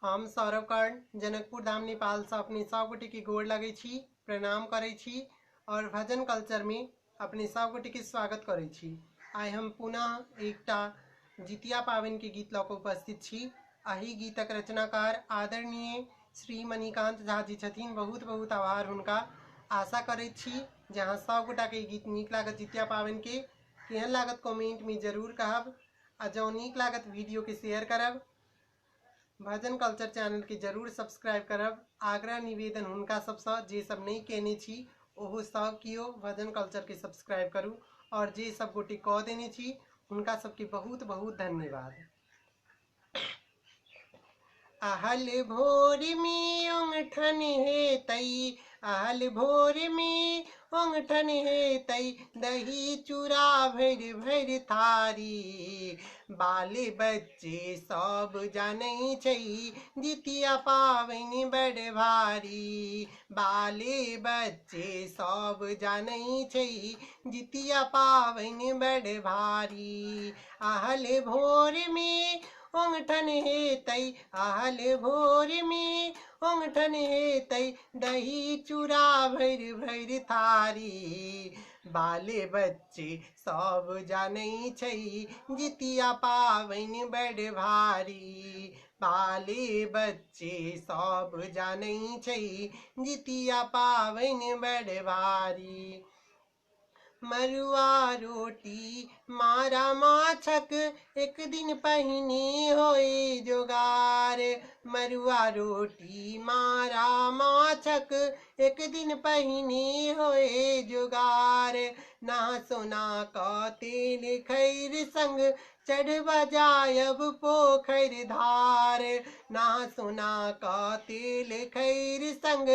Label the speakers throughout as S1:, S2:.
S1: हम सौरभ कर्ण जनकपुर धाम नेपाल से अपने सब गोटे के गोड़ लगे छी, प्रणाम करे छी और भजन कल्चर में अपने सब गोटे के स्वागत करे छी। आइ हम पुनः एकटा जितिया पावन के गीत लऽ कऽ उपस्थित छी। एहि गीतक रचनाकार आदरणीय श्री मणिकांत झा जी छथिन। बहुत बहुत आभार हुनका। आशा करैत छी जे अहाँ सब गोटा के गीत नीक लागत। जितिया पावन के केहन लागत कमेंट में जरूर कहब आ जँ नीक लागत वीडियो के शेयर करब। भजन कल्चर चैनल के जरूर सब्सक्राइब करब। आग्रह निवेदन हुनका सबसँ जे सब नहीं केने छी ओहो सब कियो भजन कल्चर के सब्सक्राइब करू और जे सब गोटे कऽ देने छी हुनका सबके बहुत बहुत धन्यवाद। आहल भोर में ओंगठन हेतै, आहल भोर में ओंगठन हेतै, दही चूड़ा भरि भरि थारी। बाले बच्चे सब जानै छै जितिया पाबनि बड़ भारी। बाले बच्चे सब जानै छै जितिया पाबनि बड़ भारी। आहल भोर में ओंगठन हेतै, आहल भोर में ओंगठन हेतै, दही चूड़ा भरि भरि थारी। बाले बच्चे सब जानै छै जितिया पाबनि बड़ भारी। बाले बच्चे सब जानै छै जितिया पाबनि बड़ भारी। मरुआ रोटी मारा माछक एक दिन पहिने होए जोगार। मरुआ रोटी मारा माछक एक दिन पहिने होए जोगार। नहा सोना कऽ तेल खैर संग चढ़बा जायब पोखरि धार। नहा सोना कऽ तेल खैर संग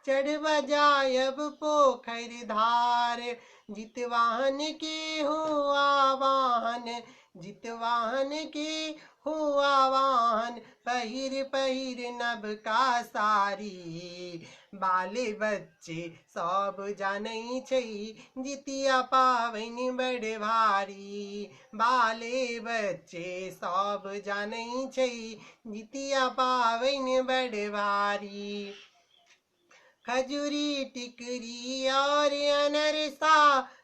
S1: चढ़बा जायब पोखरि धार। जितवाहन के हो आवाहन, जितवाहन के हो आवाहन, पहिर पहिर नवका साड़ी। बाले बच्चे सब जानै छै जितिया पाबनि बड़ भारी। बाले बच्चे सब जानै छै जितिया पाबनि बड़ भारी। खजूरी टिकरी और अनरसा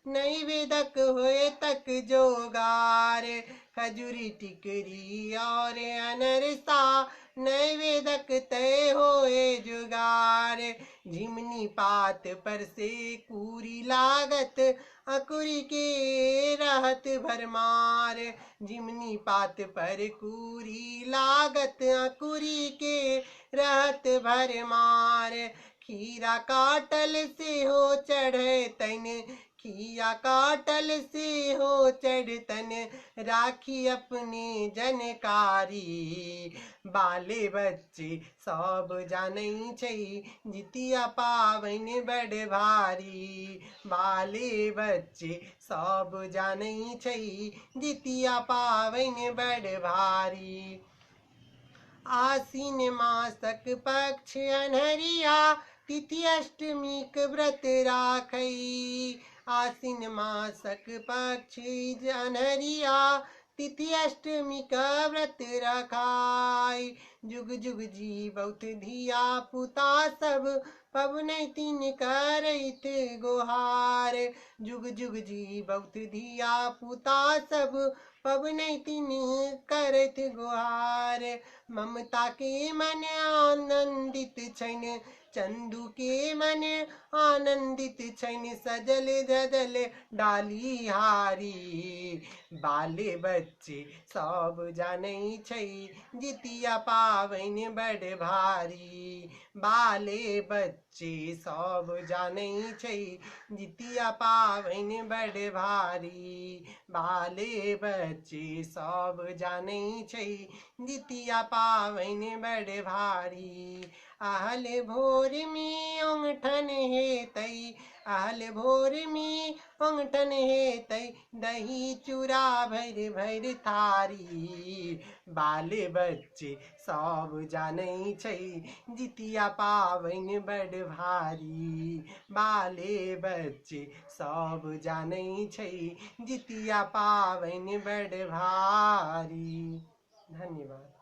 S1: नैवेद्यक होए तक जोगार। खजूरी टिकरी और अनरसा नैवेद्यक तय होए जुगार। झिमनी पात पर से कूरी लागत, अकुरी के रहत भरमार। झिमनी पात पर कूरी लागत, अकुरी के रहत भरमार। खीरा काटल से हो चढ़तन, खीरा काटल से हो चढ़तन, राखी अपने जनकारी। बाले बच्चे सब जानै छै जितिया पाबनि बड़ भारी। बाले बच्चे सब जानै छै जितिया पाबनि बड़ भारी। आसीन मासक पक्ष अन्हरिया तिथि अष्टमीक व्रत राखै। आसीन मासक पक्ष अन्हरिया तिथि अष्टमीक व्रत रखाय। जुग जुग जीवौत धिया पुता सब पबनैतिन करैत गोहार। जुग जुग जीवौत धिया पुता सब पबनैतिन करैत गोहार। ममता के मन आनंदित छैन, चंदू के मन आनंदित छैन, सजल धजल डाली हारी। बाले बच्चे सब जानै छै जितिया पाबनि बड़ भारी। बाले बच्चे सब जानै छै जितिया पाबनि बड़ भारी। बाले बच्चे सब जानै छै जितिया पाबनि बड़ भारी। आहल भोर में ओंगठन हेतै, आहल भोर में ओंगठन हेतै, दही चूड़ा भरि भरि थारी। बाले बच्चे सब जानै छै जितिया पाबनि बड़ भारी। बाले बच्चे सब जानै छै जितिया पाबनि बड़ भारी। धन्यवाद।